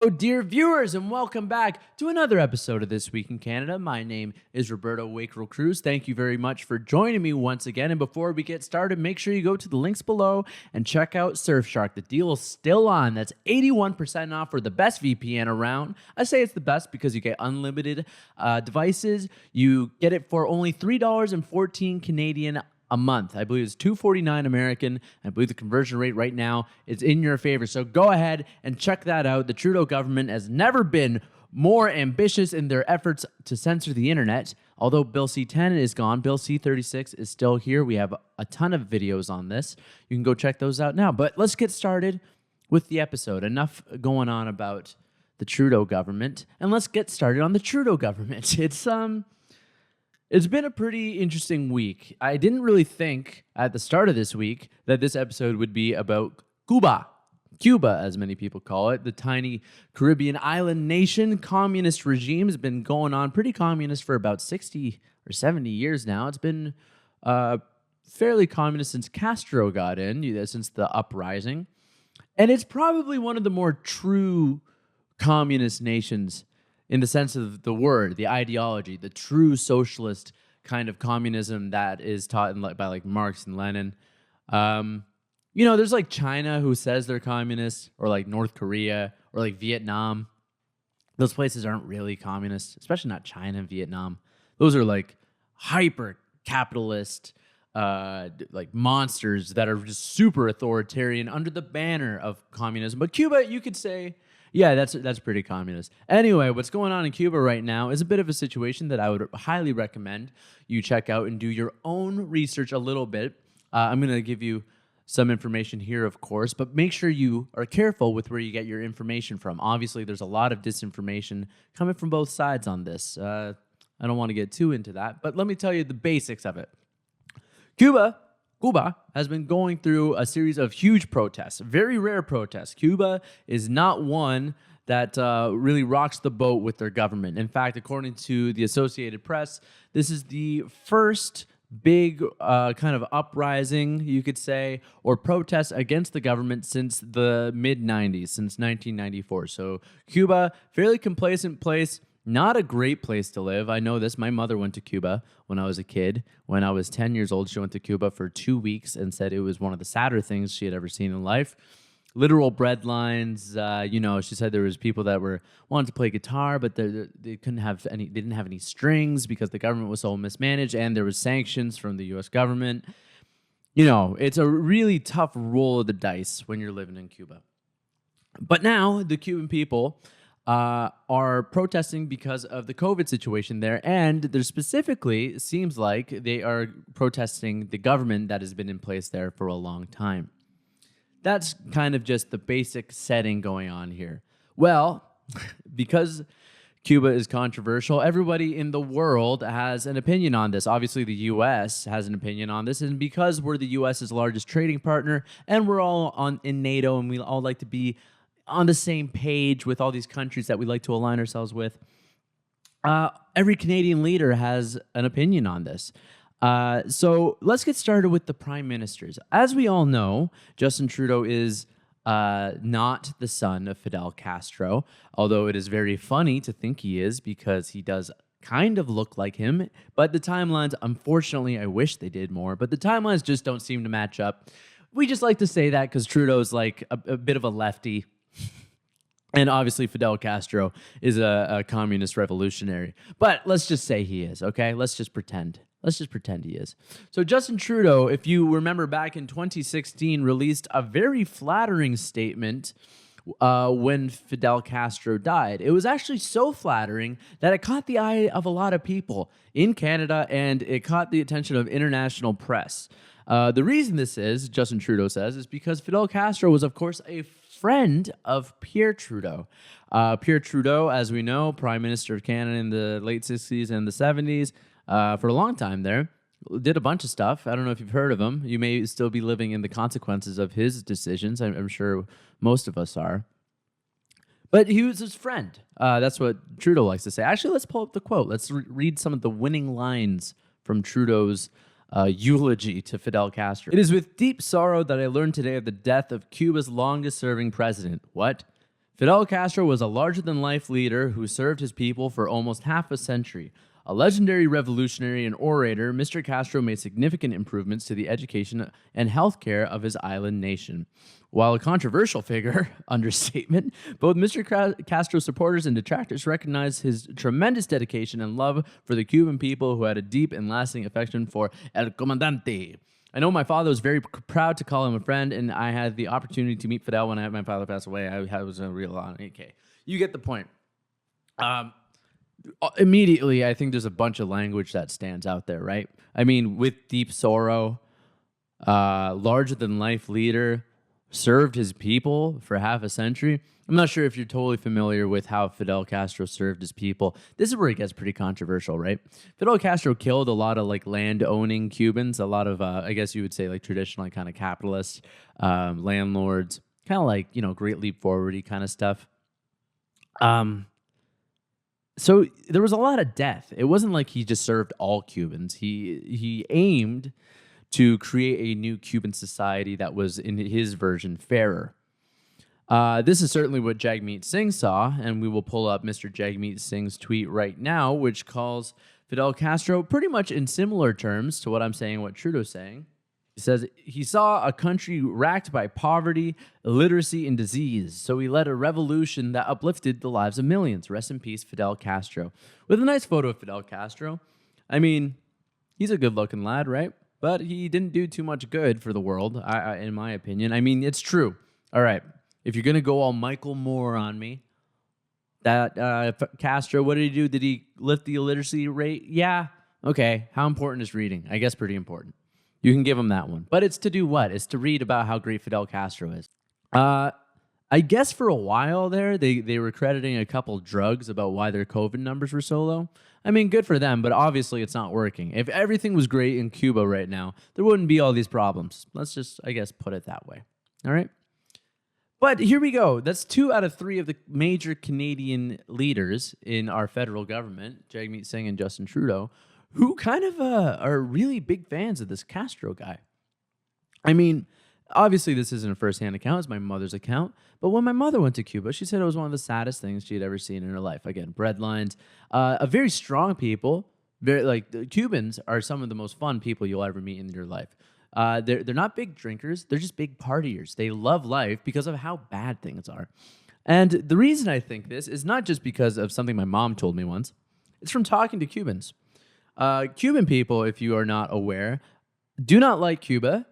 Oh, dear viewers, and welcome back to another episode of This Week in Canada. My name is Roberto Wakerel Cruz. Thank you very much for joining me once again. And before we get started, make sure you go to the links below and check out Surfshark. The deal is still on. That's 81% off for the best VPN around. I say it's the best because you get unlimited devices. You get it for only $3.14 Canadian a month. I believe it's $2.49 American. I believe the conversion rate right now is in your favor. So go ahead and check that out. The Trudeau government has never been more ambitious in their efforts to censor the internet. Although Bill C-10 is gone, Bill C-36 is still here. We have a ton of videos on this. You can go check those out now. But let's get started with the episode. Enough going on about the Trudeau government, and let's get started on the Trudeau government. It's been a pretty interesting week. I didn't really think at the start of this week that this episode would be about Cuba, as many people call it, the tiny Caribbean island nation. Communist regime has been going on pretty communist for about 60 or 70 years now. It's been fairly communist since Castro got in, since the uprising. And it's probably one of the more true communist nations in the sense of the word, the ideology, the true socialist kind of communism that is taught by Marx and Lenin. There's like China who says they're communist, or like North Korea, or like Vietnam. Those places aren't really communist, especially not China and Vietnam. Those are like hyper capitalist, like monsters that are just super authoritarian under the banner of communism. But Cuba, you could say, yeah, that's pretty communist. Anyway, what's going on in Cuba right now is a bit of a situation that I would highly recommend you check out and do your own research a little bit. I'm going to give you some information here, of course, but make sure you are careful with where you get your information from. Obviously, there's a lot of disinformation coming from both sides on this. I don't want to get too into that, but let me tell you the basics of it. Cuba has been going through a series of huge protests, very rare protests. Cuba is not one that really rocks the boat with their government. In fact, according to the Associated Press, this is the first big kind of uprising, you could say, or protest against the government since the mid-90s, since 1994. So Cuba, fairly complacent place. Not a great place to live. I know this. My mother went to Cuba when I was a kid. When I was 10 years old, she went to Cuba for 2 weeks and said it was one of the sadder things she had ever seen in life. Literal bread lines. She said there was people that wanted to play guitar, but they couldn't have any. They didn't have any strings because the government was so mismanaged, and there was sanctions from the U.S. government. It's a really tough roll of the dice when you're living in Cuba. But now the Cuban people are protesting because of the COVID situation there, and there specifically seems like they are protesting the government that has been in place there for a long time. That's kind of just the basic setting going on here. Well, because Cuba is controversial, everybody in the world has an opinion on this. Obviously, the U.S. has an opinion on this, and because we're the U.S.'s largest trading partner, and we're all in NATO, and we all like to be on the same page with all these countries that we like to align ourselves with, every Canadian leader has an opinion on this. So let's get started with the prime ministers. As we all know, Justin Trudeau is not the son of Fidel Castro, although it is very funny to think he is because he does kind of look like him. But the timelines, unfortunately, I wish they did more, but the timelines just don't seem to match up. We just like to say that because Trudeau's like a bit of a lefty. And obviously, Fidel Castro is a communist revolutionary. But let's just say he is, okay? Let's just pretend. Let's just pretend he is. So Justin Trudeau, if you remember back in 2016, released a very flattering statement when Fidel Castro died. It was actually so flattering that it caught the eye of a lot of people in Canada, and it caught the attention of international press. The reason this is, Justin Trudeau says, is because Fidel Castro was, of course, a friend of Pierre Trudeau. Pierre Trudeau, as we know, Prime Minister of Canada in the late 60s and the 70s, for a long time there, did a bunch of stuff. I don't know if you've heard of him. You may still be living in the consequences of his decisions. I'm sure most of us are. But he was his friend. That's what Trudeau likes to say. Actually, let's pull up the quote. Let's read some of the winning lines from Trudeau's eulogy to Fidel Castro. "It is with deep sorrow that I learned today of the death of Cuba's longest-serving president." What? Fidel Castro was a larger-than-life leader who served his people for almost half a century. A legendary revolutionary and orator, Mr. Castro made significant improvements to the education and healthcare of his island nation. While a controversial figure, understatement, both Mr. Castro's supporters and detractors recognize his tremendous dedication and love for the Cuban people, who had a deep and lasting affection for El Comandante. I know my father was very proud to call him a friend, and I had the opportunity to meet Fidel when I had my father pass away. I was a real honor. Okay, you get the point. Immediately, I think there's a bunch of language that stands out there, right? I mean, with deep sorrow, larger-than-life leader, served his people for half a century. I'm not sure if you're totally familiar with how Fidel Castro served his people. This is where it gets pretty controversial, right? Fidel Castro killed a lot of like land-owning Cubans, a lot of, I guess you would say like traditional kind of capitalists, landlords, kind of like, you know, Great Leap Forward-y kind of stuff. So there was a lot of death. It wasn't like he just served all Cubans. He aimed to create a new Cuban society that was, in his version, fairer. This is certainly what Jagmeet Singh saw, and we will pull up Mr. Jagmeet Singh's tweet right now, which calls Fidel Castro pretty much in similar terms to what I'm saying, what Trudeau's saying. He says he saw a country racked by poverty, illiteracy, and disease, so he led a revolution that uplifted the lives of millions. Rest in peace, Fidel Castro. With a nice photo of Fidel Castro. I mean, he's a good-looking lad, right? But he didn't do too much good for the world, in my opinion. I mean, it's true. All right, if you're going to go all Michael Moore on me, that Castro, what did he do? Did he lift the illiteracy rate? Yeah. Okay, how important is reading? I guess pretty important. You can give him that one. But it's to do what? It's to read about how great Fidel Castro is. I guess for a while there, they were crediting a couple drugs about why their COVID numbers were so low. I mean, good for them, but obviously it's not working. If everything was great in Cuba right now, there wouldn't be all these problems. Let's just, I guess, put it that way. All right? But here we go. That's 2 out of 3 of the major Canadian leaders in our federal government, Jagmeet Singh and Justin Trudeau, who kind of are really big fans of this Castro guy. I mean, obviously this isn't a first-hand account. It's my mother's account. But when my mother went to Cuba, she said it was one of the saddest things she had ever seen in her life. Again, breadlines, a very strong people. Very, like, the Cubans are some of the most fun people you'll ever meet in your life. They're not big drinkers. They're just big partiers. They love life because of how bad things are. And the reason I think this is not just because of something my mom told me once. It's from talking to Cubans. Cuban people, if you are not aware, do not like Cuba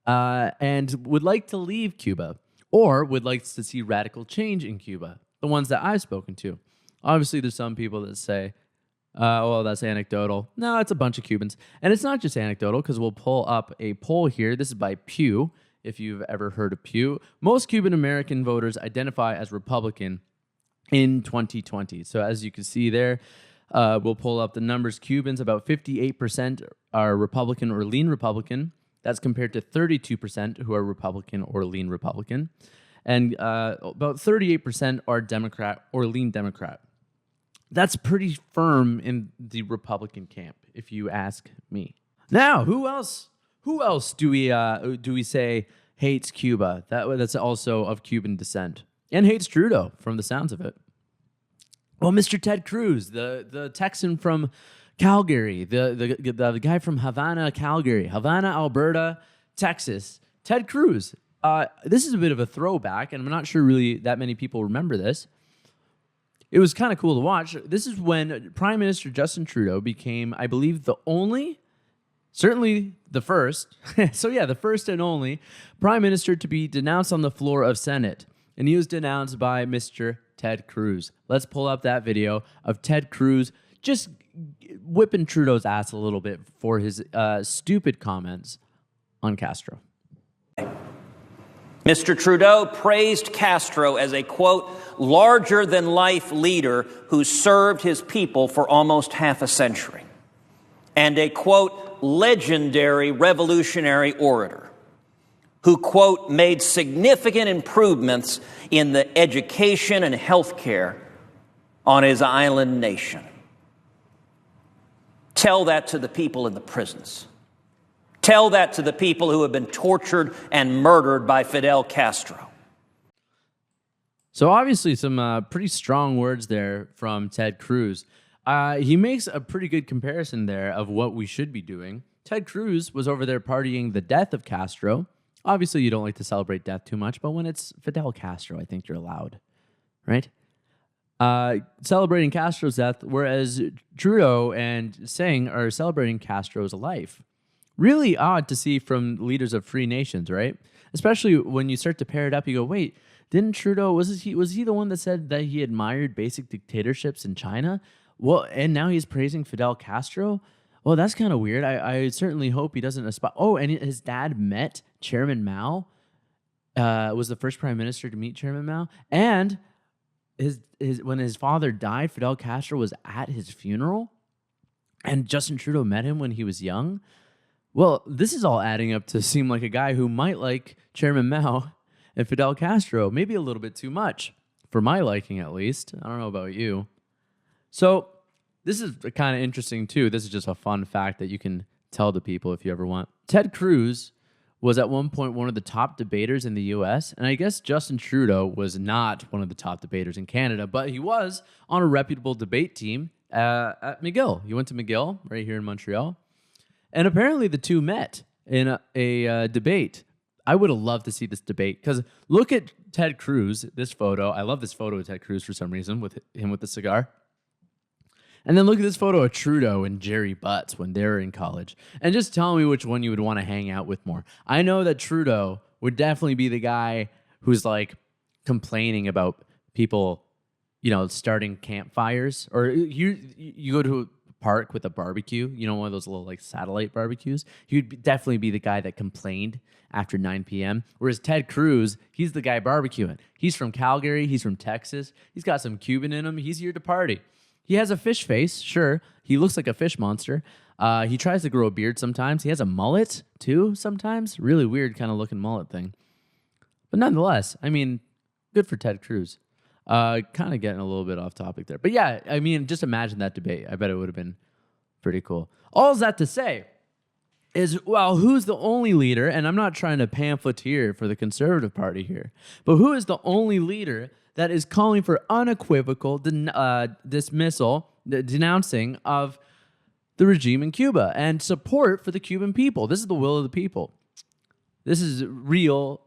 and would like to leave Cuba or would like to see radical change in Cuba, the ones that I've spoken to. Obviously, there's some people that say, well, that's anecdotal. No, it's a bunch of Cubans. And it's not just anecdotal because we'll pull up a poll here. This is by Pew, if you've ever heard of Pew. Most Cuban American voters identify as Republican in 2020. So as you can see there, we'll pull up the numbers. Cubans, about 58% are Republican or lean Republican. That's compared to 32% who are Republican or lean Republican. And about 38% are Democrat or lean Democrat. That's pretty firm in the Republican camp, if you ask me. Now, who else do we say hates Cuba? That's also of Cuban descent. And hates Trudeau, from the sounds of it. Well, Mr. Ted Cruz, the Texan from Calgary, the guy from Havana, Alberta, Texas. Ted Cruz. This is a bit of a throwback, and I'm not sure really that many people remember this. It was kind of cool to watch. This is when Prime Minister Justin Trudeau became, I believe, certainly the first, the first and only Prime Minister to be denounced on the floor of Senate. And he was denounced by Mr. Ted Cruz. Let's pull up that video of Ted Cruz just whipping Trudeau's ass a little bit for his stupid comments on Castro. Mr. Trudeau praised Castro as a, quote, larger-than-life leader who served his people for almost half a century, and a, quote, legendary revolutionary orator who, quote, made significant improvements in the education and health care on his island nation. Tell that to the people in the prisons. Tell that to the people who have been tortured and murdered by Fidel Castro. So obviously some pretty strong words there from Ted Cruz. He makes a pretty good comparison there of what we should be doing. Ted Cruz was over there partying the death of Castro. Obviously, you don't like to celebrate death too much, but when it's Fidel Castro, I think you're allowed, right? Celebrating Castro's death, whereas Trudeau and Singh are celebrating Castro's life. Really odd to see from leaders of free nations, right? Especially when you start to pair it up, you go, wait, didn't Trudeau, was he the one that said that he admired basic dictatorships in China? Well, and now he's praising Fidel Castro? Well, that's kind of weird. I certainly hope he doesn't aspire. Oh, and his dad met Chairman Mao, was the first prime minister to meet Chairman Mao. And his when his father died, Fidel Castro was at his funeral. And Justin Trudeau met him when he was young. Well, this is all adding up to seem like a guy who might like Chairman Mao and Fidel Castro, maybe a little bit too much, for my liking at least. I don't know about you. So this is kind of interesting too. This is just a fun fact that you can tell to people if you ever want. Ted Cruz was at one point one of the top debaters in the U.S., and I guess Justin Trudeau was not one of the top debaters in Canada, but he was on a reputable debate team at McGill. He went to McGill right here in Montreal, and apparently the two met in a debate. I would have loved to see this debate because look at Ted Cruz, this photo. I love this photo of Ted Cruz for some reason with him with the cigar. And then look at this photo of Trudeau and Jerry Butts when they were in college. And just tell me which one you would want to hang out with more. I know that Trudeau would definitely be the guy who's like complaining about people, starting campfires. Or you go to a park with a barbecue, one of those little like satellite barbecues. He'd definitely be the guy that complained after 9 p.m. Whereas Ted Cruz, he's the guy barbecuing. He's from Calgary. He's from Texas. He's got some Cuban in him. He's here to party. He has a fish face, sure. He looks like a fish monster. He tries to grow a beard sometimes. He has a mullet, too, sometimes. Really weird kind of looking mullet thing. But nonetheless, I mean, good for Ted Cruz. Kind of getting a little bit off topic there. But yeah, I mean, just imagine that debate. I bet it would have been pretty cool. All that to say is, well, who's the only leader, and I'm not trying to pamphleteer for the Conservative Party here, but who is the only leader that is calling for unequivocal dismissal, denouncing of the regime in Cuba and support for the Cuban people? This is the will of the people. This is real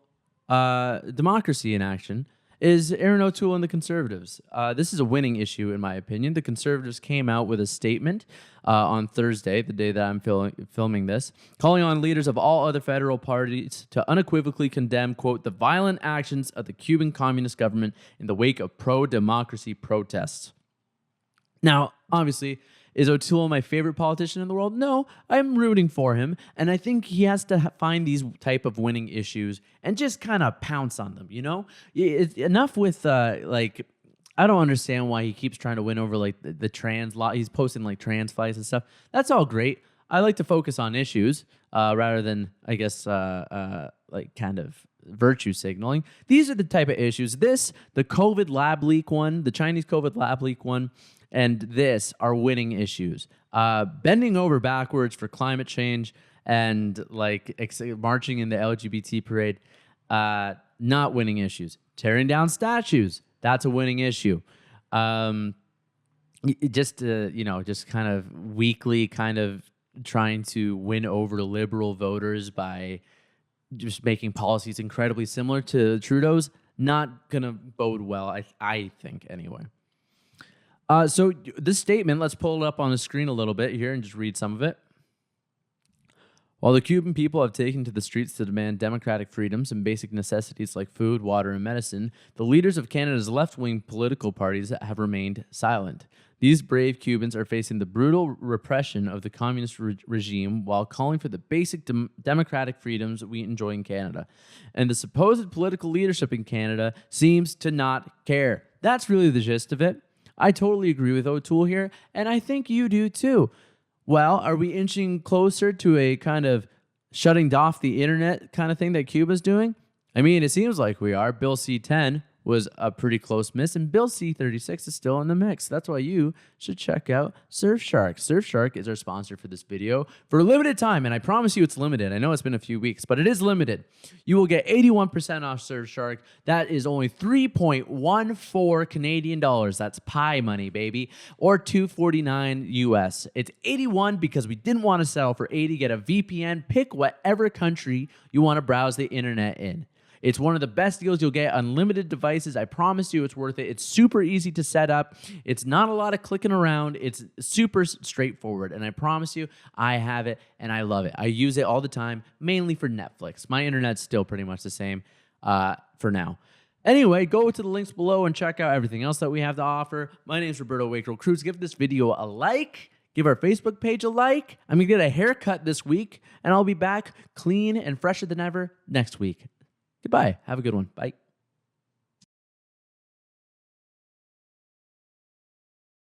democracy in action. Is Aaron O'Toole and the Conservatives. This is a winning issue, in my opinion. The Conservatives came out with a statement on Thursday, the day that I'm filming this, calling on leaders of all other federal parties to unequivocally condemn, quote, the violent actions of the Cuban Communist government in the wake of pro-democracy protests. Now, obviously, is O'Toole my favorite politician in the world? No, I'm rooting for him, and I think he has to find these type of winning issues and just kind of pounce on them, It's enough with, I don't understand why he keeps trying to win over, the trans law. He's posting, trans fights and stuff. That's all great. I like to focus on issues rather than, I guess, kind of virtue signaling. These are the type of issues. The COVID lab leak one, the Chinese COVID lab leak one, and this are winning issues. Bending over backwards for climate change and marching in the LGBT parade, not winning issues. Tearing down statues, that's a winning issue. Just kind of weakly kind of trying to win over liberal voters by just making policies incredibly similar to Trudeau's, not going to bode well, I think, anyway. So this statement, let's pull it up on the screen a little bit here and just read some of it. While the Cuban people have taken to the streets to demand democratic freedoms and basic necessities like food, water, and medicine, the leaders of Canada's left-wing political parties have remained silent. These brave Cubans are facing the brutal repression of the communist regime while calling for the basic democratic freedoms we enjoy in Canada. And the supposed political leadership in Canada seems to not care. That's really the gist of it. I totally agree with O'Toole here, and I think you do too. Well, are we inching closer to a kind of shutting off the internet kind of thing that Cuba's doing? I mean, it seems like we are. Bill C-10, was a pretty close miss, and Bill C36 is still in the mix. That's why you should check out Surfshark. Surfshark is our sponsor for this video for a limited time, and I promise you it's limited. I know it's been a few weeks, but it is limited. You will get 81% off Surfshark. That is only 3.14 Canadian dollars. That's pie money, baby, or $2.49 US. It's 81 because we didn't want to settle for 80. Get a VPN. Pick whatever country you want to browse the internet in. It's one of the best deals you'll get. Unlimited devices. I promise you it's worth it. It's super easy to set up. It's not a lot of clicking around. It's super straightforward. And I promise you, I have it and I love it. I use it all the time, mainly for Netflix. My internet's still pretty much the same for now. Anyway, go to the links below and check out everything else that we have to offer. My name is Roberto Wakefield Cruz. Give this video a like. Give our Facebook page a like. I'm going to get a haircut this week, and I'll be back clean and fresher than ever next week. Goodbye. Have a good one. Bye.